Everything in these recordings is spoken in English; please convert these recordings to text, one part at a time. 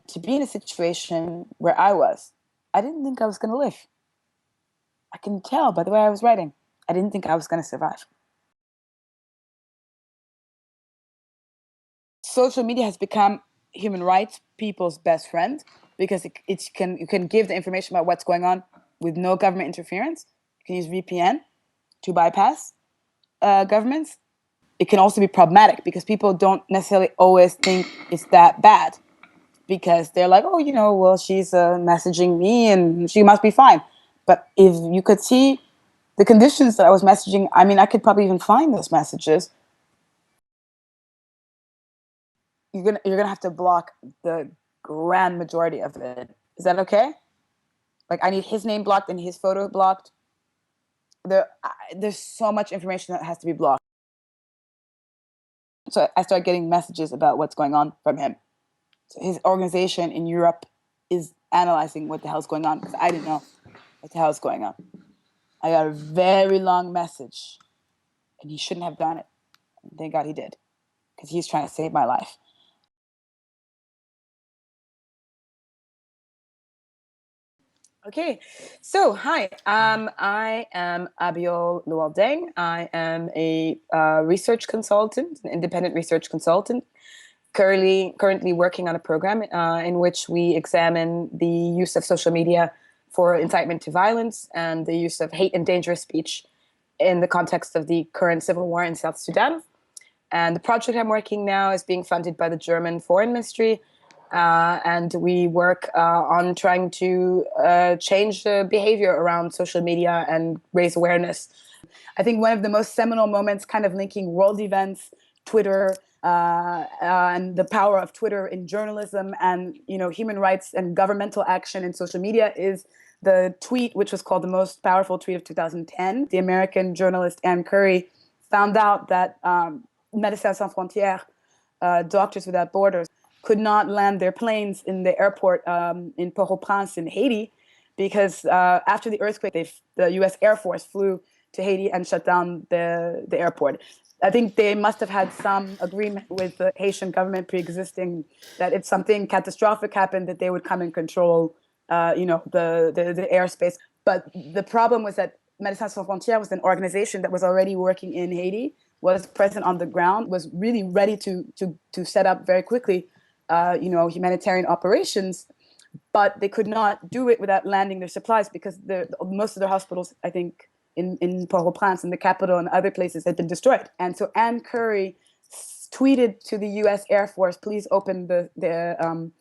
to be in a situation where I didn't think I was going to live. I can tell by the way I was writing. I didn't think I was going to survive. Social media has become human rights people's best friend because you can give the information about what's going on with no government interference. You can use VPN to bypass governments. It can also be problematic because people don't necessarily always think it's that bad because they're like, oh, well, she's messaging me and she must be fine. But if you could see the conditions that I was messaging, I mean, I could probably even find those messages. You're gonna have to block the grand majority of it. Is that okay? Like, I need his name blocked and his photo blocked. There's so much information that has to be blocked. So I start getting messages about what's going on from him. So his organization in Europe is analyzing what the hell's going on because I didn't know what the hell's going on. I got a very long message, and he shouldn't have done it. And thank God he did, because he's trying to save my life. Okay, so hi, I am Abiol Lualdeng. I am a research consultant, an independent research consultant, currently working on a program in which we examine the use of social media for incitement to violence and the use of hate and dangerous speech in the context of the current civil war in South Sudan. And the project I'm working now is being funded by the German Foreign Ministry. And we work on trying to change the behavior around social media and raise awareness. I think one of the most seminal moments, kind of linking world events, Twitter, and the power of Twitter in journalism and human rights and governmental action in social media, is the tweet, which was called the most powerful tweet of 2010. The American journalist Ann Curry found out that Médecins Sans Frontières, Doctors Without Borders, could not land their planes in the airport in Port-au-Prince in Haiti because after the earthquake, the U.S. Air Force flew to Haiti and shut down the airport. I think they must have had some agreement with the Haitian government pre-existing that if something catastrophic happened, that they would come and control, the airspace. But the problem was that Médecins Sans Frontières was an organization that was already working in Haiti, was present on the ground, was really ready to set up very quickly humanitarian operations, but they could not do it without landing their supplies because most of their hospitals, I think, in Port-au-Prince, in the capital and other places, had been destroyed. And so Ann Curry tweeted to the U.S. Air Force, please open the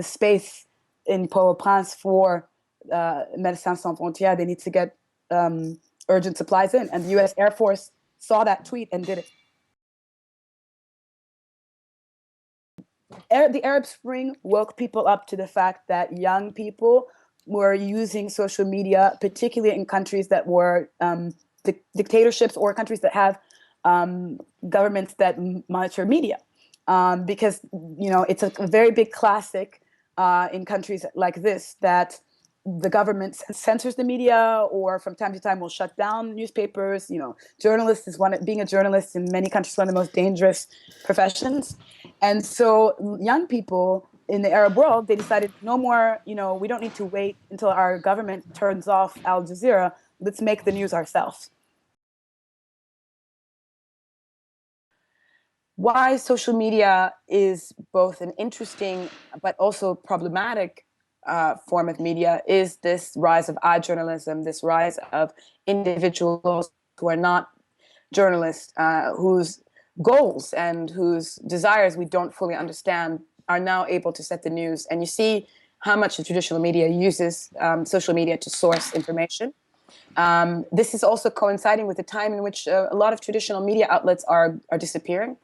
space in Port-au-Prince for Médecins Sans Frontières. They need to get urgent supplies in. And the U.S. Air Force saw that tweet and did it. The Arab Spring woke people up to the fact that young people were using social media, particularly in countries that were dictatorships or countries that have governments that monitor media. Because, it's a very big classic in countries like this that the government censors the media or from time to time will shut down newspapers. Journalists being a journalist in many countries is one of the most dangerous professions. And so young people in the Arab world, they decided no more, we don't need to wait until our government turns off Al Jazeera. Let's make the news ourselves. Why social media is both an interesting but also problematic form of media is this rise of journalism, this rise of individuals who are not journalists, whose goals and whose desires we don't fully understand, are now able to set the news. And you see how much the traditional media uses social media to source information. This is also coinciding with the time in which a lot of traditional media outlets are disappearing.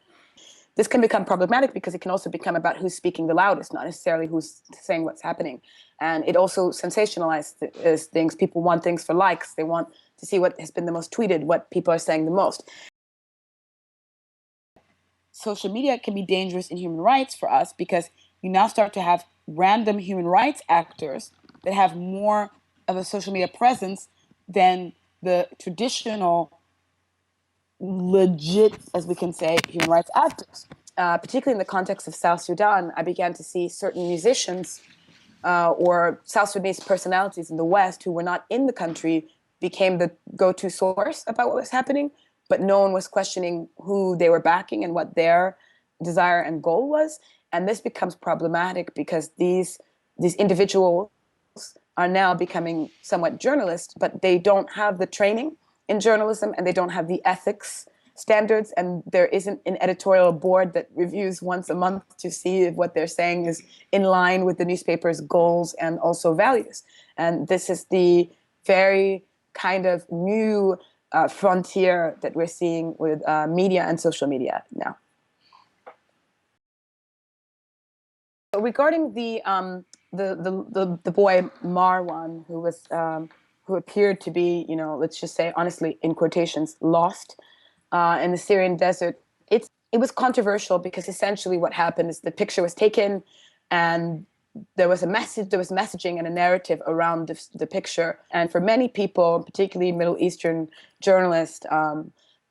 This can become problematic because it can also become about who's speaking the loudest, not necessarily who's saying what's happening. And it also sensationalizes things. People want things for likes. They want to see what has been the most tweeted, what people are saying the most. Social media can be dangerous in human rights for us because you now start to have random human rights actors that have more of a social media presence than the traditional legit, as we can say, human rights actors. particularly in the context of South Sudan, I began to see certain musicians or South Sudanese personalities in the West who were not in the country became the go-to source about what was happening, but no one was questioning who they were backing and what their desire and goal was. And this becomes problematic because these individuals are now becoming somewhat journalists, but they don't have the training in journalism and they don't have the ethics standards, and there isn't an editorial board that reviews once a month to see if what they're saying is in line with the newspaper's goals and also values. And this is the very kind of new frontier that we're seeing with media and social media now. Regarding the boy Marwan, who appeared to be, let's just say honestly, in quotations, lost in the Syrian desert, it was controversial because essentially what happened is the picture was taken, and there was messaging and a narrative around the picture, and for many people, particularly Middle Eastern journalists.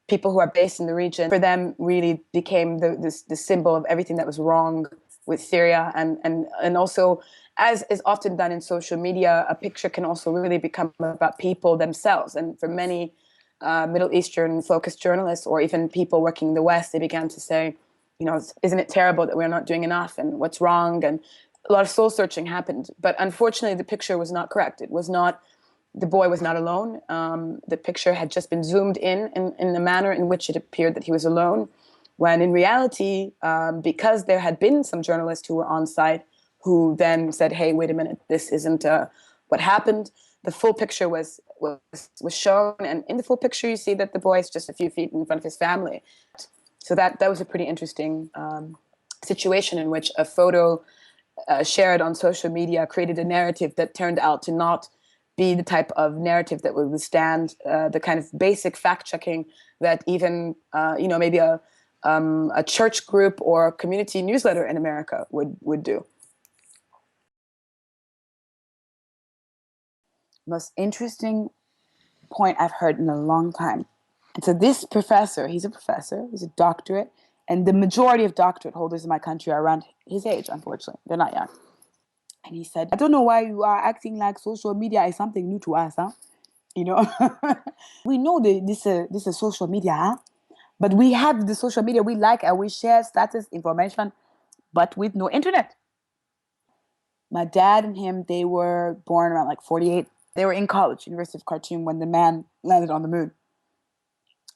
People who are based in the region, for them really became the symbol of everything that was wrong with Syria, and also, as is often done in social media, a picture can also really become about people themselves. And for many Middle Eastern focused journalists, or even people working in the West, they began to say, isn't it terrible that we're not doing enough, and what's wrong? And a lot of soul searching happened. But unfortunately, the picture was not correct. It was not. The boy was not alone. The picture had just been zoomed in the manner in which it appeared that he was alone, when in reality, because there had been some journalists who were on site who then said, hey, wait a minute, this isn't what happened. The full picture was shown, and in the full picture you see that the boy is just a few feet in front of his family. So that was a pretty interesting situation in which a photo shared on social media created a narrative that turned out to not be the type of narrative that would withstand the kind of basic fact-checking that even maybe a church group or community newsletter in America would do. Most interesting point I've heard in a long time. And so this professor, he's a doctorate, and the majority of doctorate holders in my country are around his age, unfortunately. They're not young. And he said, I don't know why you are acting like social media is something new to us, huh? We know this is social media, huh? But we have the social media we like, and we share status information, but with no internet. My dad and him, they were born around like 48. They were in college, University of Khartoum, when the man landed on the moon.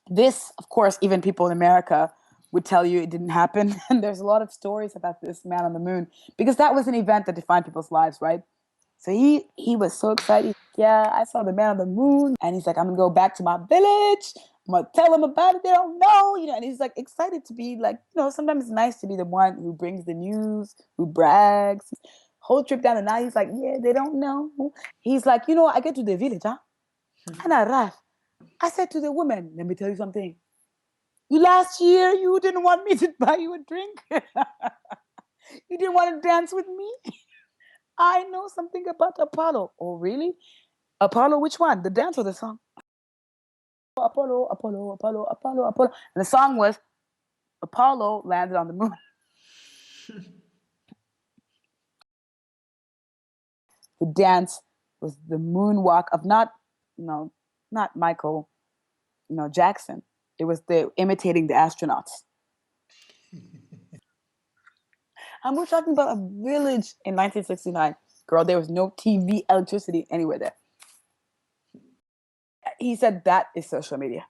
This, of course, even people in America would tell you it didn't happen. And there's a lot of stories about this man on the moon, because that was an event that defined people's lives, right? So he was so excited. Yeah, I saw the man on the moon. And he's like, I'm going to go back to my village. I'm going to tell them about it. They don't know, and he's like excited to be like, sometimes it's nice to be the one who brings the news, who brags. Whole trip down the night, he's like, yeah, they don't know. He's like, I get to the village, huh? And I arrive. I said to the woman, let me tell you something. Last year, you didn't want me to buy you a drink. You didn't want to dance with me. I know something about Apollo. Oh, really? Apollo, which one? The dance or the song? Apollo, Apollo, Apollo, Apollo, Apollo. And the song was Apollo landed on the moon. The dance was the moonwalk of not Michael, Jackson. It was the imitating the astronauts. And we're talking about a village in 1969. Girl, there was no TV, electricity anywhere there. He said that is social media.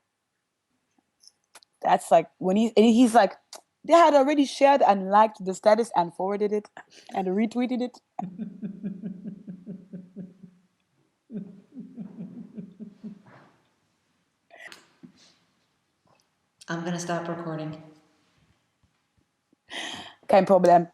That's like when he's like, they had already shared and liked the status and forwarded it and retweeted it. I'm gonna stop recording. Kein Problem.